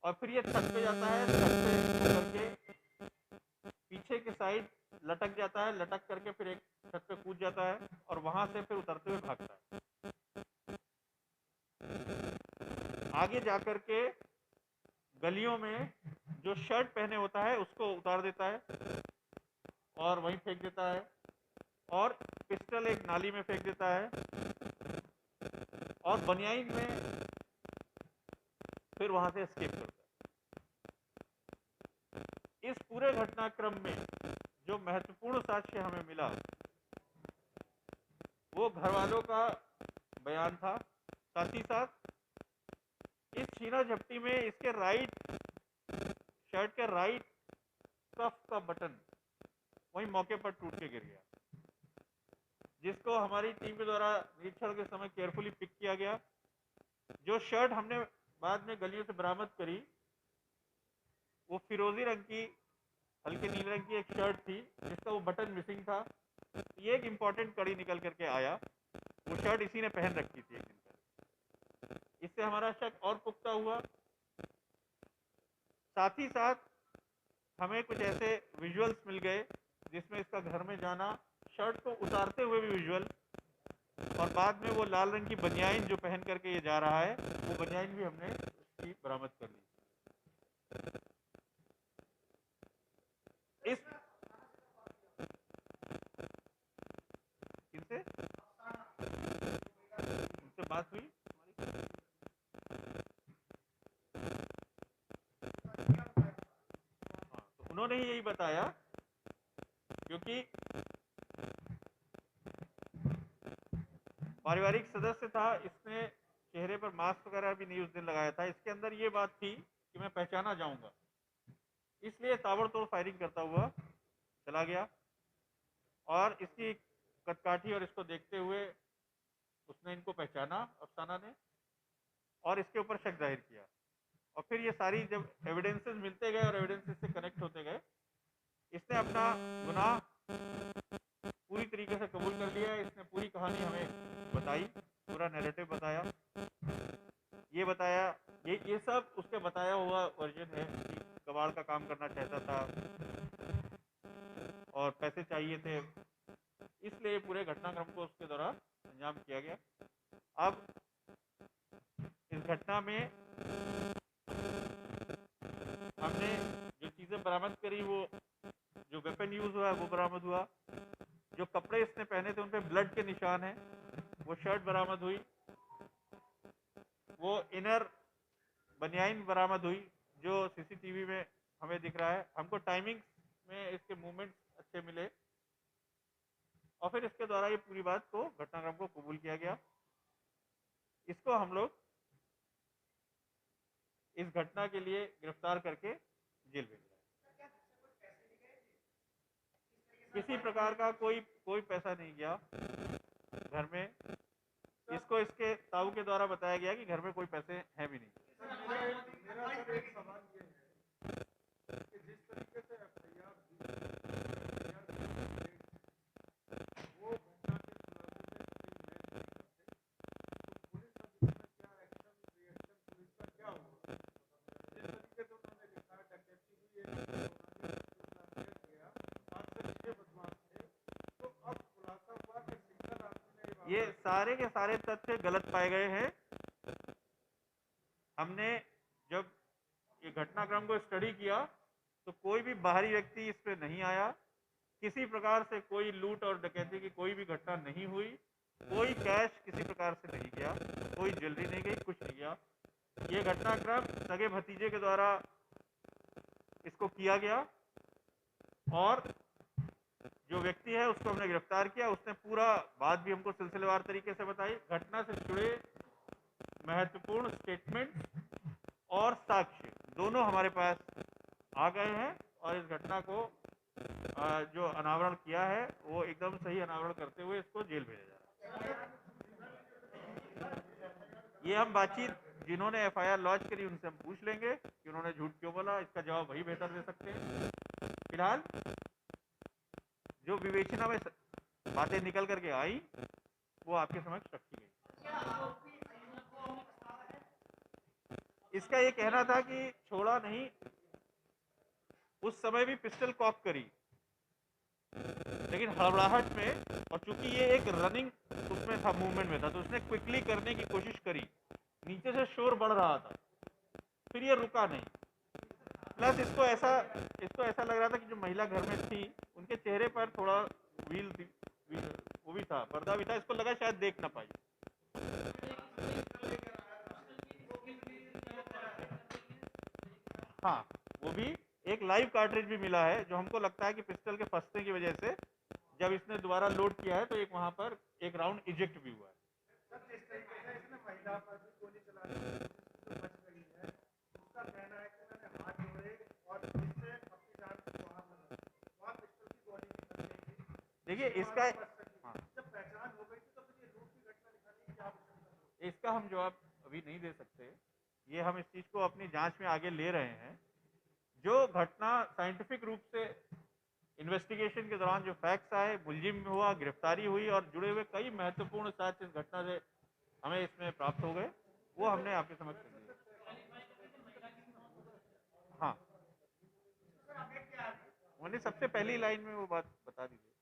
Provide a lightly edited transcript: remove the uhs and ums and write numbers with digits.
और फिर ये छत पे जाता है, छत पे करके पीछे के साइड लटक जाता है, लटक करके फिर एक छत पे कूद जाता है और वहां से फिर उतरते हुए भागता है। आगे जाकर के गलियों में जो शर्ट पहने होता है उसको उतार देता है और वहीं फेंक देता है, और पिस्टल एक नाली में फेंक देता है, और बनियाइन में फिर वहां से एस्केप करता है। इस पूरे घटनाक्रम में जो महत्वपूर्ण साक्ष्य हमें मिला वो घर वालों का बयान था। साथ ही साथ इस छीना झपटी में इसके राइट शर्ट के राइट कफ का बटन वही मौके पर टूट के गिर गया, जिसको हमारी टीम के द्वारा निरीक्षण के समय केयरफुली पिक किया गया। जो शर्ट हमने बाद में गलियों से बरामद करी वो फिरोजी रंग की, हल्के नीले रंग की एक शर्ट थी जिसका वो बटन मिसिंग था। ये एक इंपॉर्टेंट कड़ी निकल करके आया, वो शर्ट इसी ने पहन रखी थी एक दिन पहले। इससे हमारा शक और पुख्ता हुआ। साथ ही साथ हमें कुछ ऐसे विजुअल्स मिल गए जिसमें इसका घर में जाना, शर्ट को उतारते हुए भी विजुअल, और बाद में वो लाल रंग की बनियाइन जो पहन करके ये जा रहा है वो बनियाइन भी हमने उसकी बरामद कर ली। इस किनसे उनसे बात हुई हमारी? हाँ, तो उन्होंने ही यही बताया, क्योंकि पारिवारिक सदस्य था, इसने चेहरे पर मास्क वगैरह भी नहीं उस दिन लगाया था। इसके अंदर ये बात थी कि मैं पहचाना जाऊंगा, इसलिए ताबड़तोड़ फायरिंग करता हुआ चला गया। और इसकी कदकाठी और इसको देखते हुए उसने इनको पहचाना अफसाना ने, और इसके ऊपर शक जाहिर किया। और फिर ये सारी जब एविडेंसेस मिलते गए और एविडेंसेस से कनेक्ट होते गए, इसने अपना गुनाह पूरी तरीके से कबूल कर लिया। इसने पूरी कहानी हमें बताई, पूरा नैरेटिव बताया। ये बताया, ये सब उसके बताया हुआ वर्जन है कि कबाड़ का काम करना चाहता था और पैसे चाहिए थे, इसलिए पूरे घटनाक्रम को उसके द्वारा अंजाम किया गया। अब इस घटना में हमने जो चीजें बरामद करी, वो जो वेपन यूज हुआ वो बरामद हुआ। जो कपड़े इसने पहने थे उन पे ब्लड के निशान हैं, वो शर्ट बरामद हुई। वो इनर बनियाइन बरामद हुई जो सीसीटीवी में हमें दिख रहा है। हमको टाइमिंग में इसके मूवमेंट्स अच्छे मिले, और फिर इसके द्वारा ये पूरी बात को, घटनाक्रम को कबूल किया गया। इसको हम लोग इस घटना के लिए गिरफ्तार करके जेल भेज रहे हैं। किसी प्रकार का कोई कोई पैसा नहीं गया घर में। इसको इसके ताऊ के द्वारा बताया गया कि घर में कोई पैसे हैं भी नहीं। मेरा सर एक सवाल ये है कि जिस तरीके से एफआईआर वो घटना के खुलासे से कहीं मैच नहीं करते, तो पुलिस अब इसमें क्या एक्शन रिएक्शन पुलिस का क्या होगा? जिस तरीके से उन्होंने लिखा डकैती हुई एक गया, 5 से 6 बदमाश थे, तो अब खुलासा हुआ कि सिंगल आदमी ने ये सारे के सारे तथ्य गलत पाए गए हैं। हमने जब ये घटनाक्रम को स्टडी किया तो कोई भी बाहरी व्यक्ति इस पे नहीं आया, किसी प्रकार से कोई लूट और डकैती की कोई भी घटना नहीं हुई, कोई कैश किसी प्रकार से नहीं गया, कोई ज्वेलरी नहीं गई, कुछ नहीं गया। ये घटनाक्रम सगे भतीजे के द्वारा इसको किया गया, और जो व्यक्ति है उसको हमने गिरफ्तार किया। उसने पूरा बात भी हमको सिलसिलेवार तरीके से बताई। घटना से जुड़े महत्वपूर्ण स्टेटमेंट और साक्ष्य दोनों हमारे पास आ गए हैं, और इस घटना को जो अनावरण किया है वो एकदम सही अनावरण करते हुए इसको जेल भेजा जा रहा है। ये हम बातचीत जिन्होंने एफआईआर लॉन्च करी उनसे हम पूछ लेंगे कि उन्होंने झूठ क्यों बोला, इसका जवाब वही बेहतर दे सकते हैं। फिलहाल जो विवेचना में बातें निकल करके आई वो आपके समक्ष रखी गई। इसका ये कहना था कि छोड़ा नहीं, उस समय भी पिस्टल कॉक करी, लेकिन हड़बड़ाहट में, और चूंकि ये एक रनिंग उसमें था, मूवमेंट में था, तो उसने क्विकली करने की कोशिश करी, नीचे से शोर बढ़ रहा था, फिर ये रुका नहीं। प्लस इसको ऐसा लग रहा था कि जो महिला घर में थी उनके चेहरे पर थोड़ा व्हील थी, वो भी था, पर्दा भी था, इसको लगा शायद देख ना पाई। हाँ, वो भी एक लाइव कार्ट्रिज भी मिला है, जो हमको लगता है कि पिस्टल के फंसने की वजह से जब इसने दोबारा लोड किया है तो एक वहां पर एक राउंड इजेक्ट भी हुआ है। सर जिस तरीके से इसने महिला पर भी गोली चलाने की कोशिश की जो बच गई है, उसका कहना है कि मैंने हाथ जोड़े और इससे अपनी जान को बाहर लगा, वहाँ पिस्टल की गोली निकल गई थी। देखिए उसके इसका, बाद वो बच सकी। हाँ, जब पहचान हो गई थी तो फिर ये लूट की घटना दिखाने की क्या आवश्यकता थी? इसका हम जवाब अभी नहीं दे सकते, ये हम इस चीज को अपनी जांच में आगे ले रहे हैं। जो घटना साइंटिफिक रूप से इन्वेस्टिगेशन के दौरान जो फैक्ट्स आए, मुलजिम हुआ, गिरफ्तारी हुई और जुड़े हुए कई महत्वपूर्ण साक्ष्य इस घटना से हमें इसमें प्राप्त हो गए, वो हमने आपके समक्ष रख दिए। हाँ, मैंने सबसे पहली लाइन में वो बात बता दी थी।